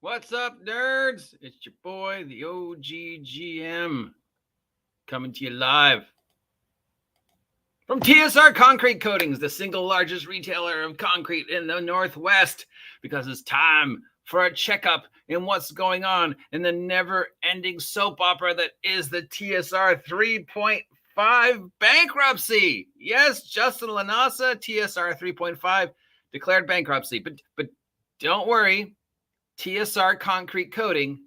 What's up, nerds? It's your boy, the OGGM, coming to you live from TSR Concrete Coatings, the single largest retailer of concrete in the Northwest, because it's time for a checkup in what's going on in the never-ending soap opera that is the TSR 3.5 bankruptcy. Yes, Justin LaNassa, TSR 3.5, declared bankruptcy. But don't worry. TSR Concrete Coating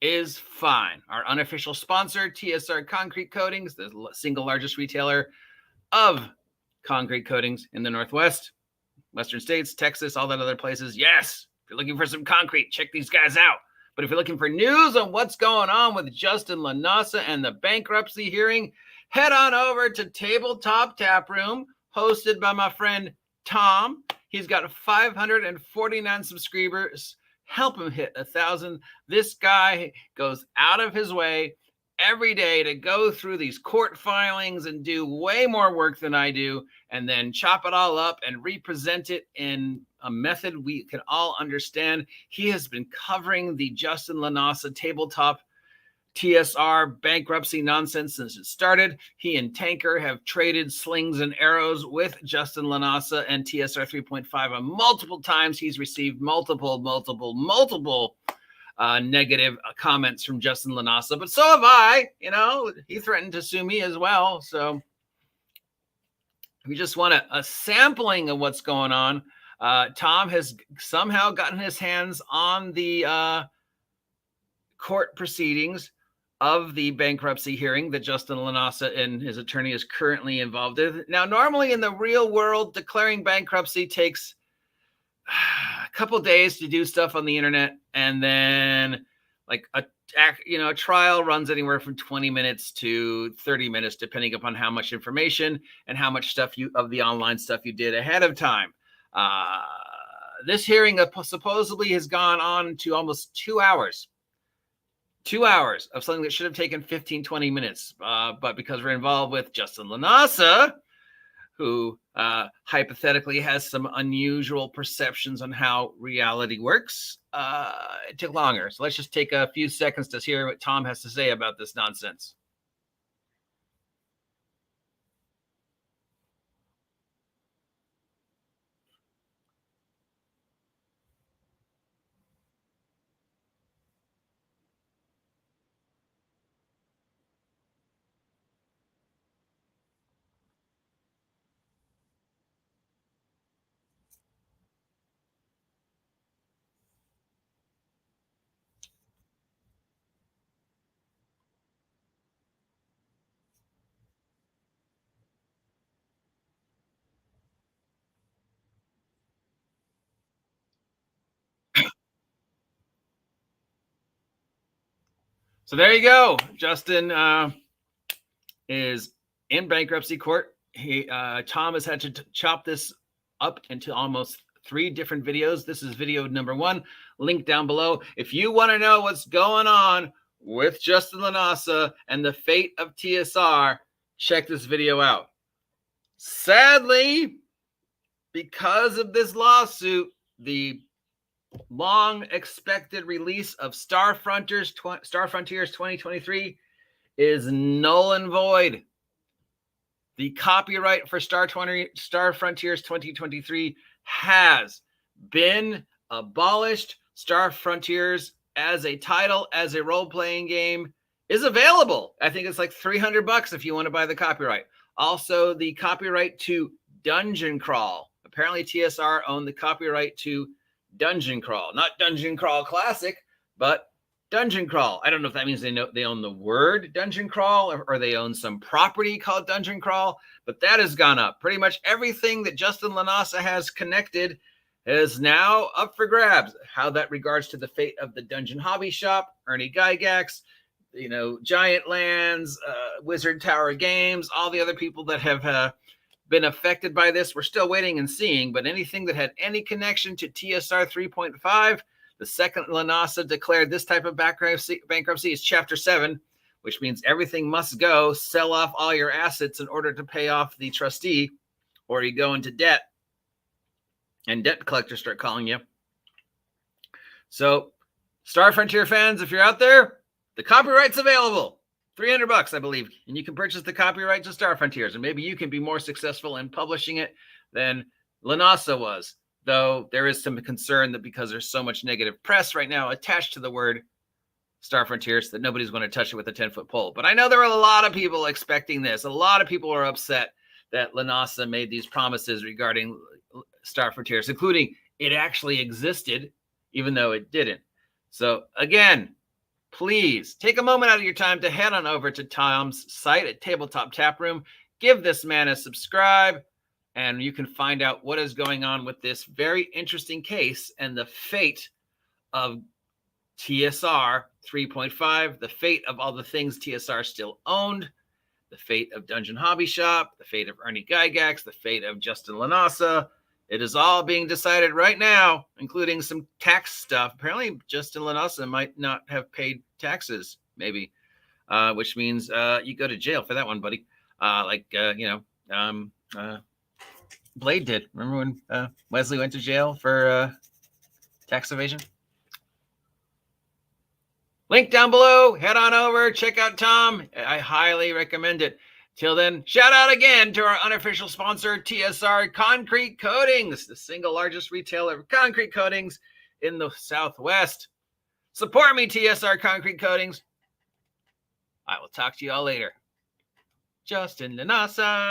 is fine. Our unofficial sponsor, TSR Concrete Coatings, the single largest retailer of concrete coatings in the Northwest, Western states, Texas, all that other places. Yes, if you're looking for some concrete, check these guys out. But if you're looking for news on what's going on with Justin LaNassa and the bankruptcy hearing, head on over to Tabletop Taproom, hosted by my friend Tom. He's got 549 subscribers. Help him hit 1,000. This guy goes out of his way every day to go through these court filings and do way more work than I do, and then chop it all up and represent it in a method we can all understand. He has been covering the Justin LaNassa tabletop TSR bankruptcy nonsense since it started. He and Tanker have traded slings and arrows with Justin LaNassa and TSR 3.5 on multiple times. He's received multiple negative comments from Justin LaNassa, but so have I. You know, he threatened to sue me as well. So we just want a sampling of what's going on. Tom has somehow gotten his hands on the court proceedings of the bankruptcy hearing that Justin LaNassa and his attorney is currently involved in. Now, normally in the real world, declaring bankruptcy takes a couple days to do stuff on the internet, and then like a trial runs anywhere from 20 minutes to 30 minutes, depending upon how much information and how much stuff of the online stuff you did ahead of time. This hearing supposedly has gone on to almost 2 hours. 2 hours of something that should have taken 15, 20 minutes. But because we're involved with Justin LaNassa, who hypothetically has some unusual perceptions on how reality works, it took longer. So let's just take a few seconds to hear what Tom has to say about this nonsense. So there you go. Justin is in bankruptcy court. Tom has had to chop this up into almost 3 different videos. This is video number 1, link down below. If you want to know what's going on with Justin LaNassa and the fate of TSR, check this video out. Sadly, because of this lawsuit, the long expected release of StarFrontiers 2023 is null and void. The copyright for StarFrontiers 2023 has been abolished. StarFrontiers as a title, as a role-playing game, is available. I think it's like $300 if you want to buy the copyright. Also, the copyright to Dungeon Crawl. Apparently, TSR owned the copyright to Dungeon Crawl, not Dungeon Crawl Classic, but Dungeon Crawl. I don't know if that means they own the word Dungeon Crawl or they own some property called Dungeon Crawl, but that has gone up. Pretty much everything that Justin LaNassa has connected is now up for grabs. How that regards to the fate of the Dungeon Hobby Shop, Ernie Gygax, Giant Lands, Wizard Tower Games, all the other people that have been affected by this, we're still waiting and seeing. But anything that had any connection to TSR 3.5, the second LaNassa declared this type of bankruptcy is Chapter 7, which means everything must go. Sell off all your assets in order to pay off the trustee, or you go into debt, and debt collectors start calling you. So StarFrontier fans, if you're out there, the copyright's available. $300, I believe, and you can purchase the copyright to StarFrontiers, and maybe you can be more successful in publishing it than LaNassa was. Though there is some concern that because there's so much negative press right now attached to the word StarFrontiers that nobody's going to touch it with a 10-foot pole. But I know there are a lot of people expecting this. A lot of people are upset that LaNassa made these promises regarding StarFrontiers, including it actually existed, even though it didn't. So again, please take a moment out of your time to head on over to Tom's site at Tabletop Taproom. Give this man a subscribe, and you can find out what is going on with this very interesting case and the fate of TSR 3.5, the fate of all the things TSR still owned, the fate of Dungeon Hobby Shop, the fate of Ernie Gygax, the fate of Justin LaNassa. It is all being decided right now, including some tax stuff. Apparently, Justin LaNassa might not have paid taxes, maybe, which means you go to jail for that one, buddy. Blade did. Remember when Wesley went to jail for tax evasion? Link down below. Head on over. Check out Tom. I highly recommend it. Till then, shout out again to our unofficial sponsor, TSR Concrete Coatings, the single largest retailer of concrete coatings in the Southwest. Support me, TSR Concrete Coatings. I will talk to you all later. Justin LaNassa.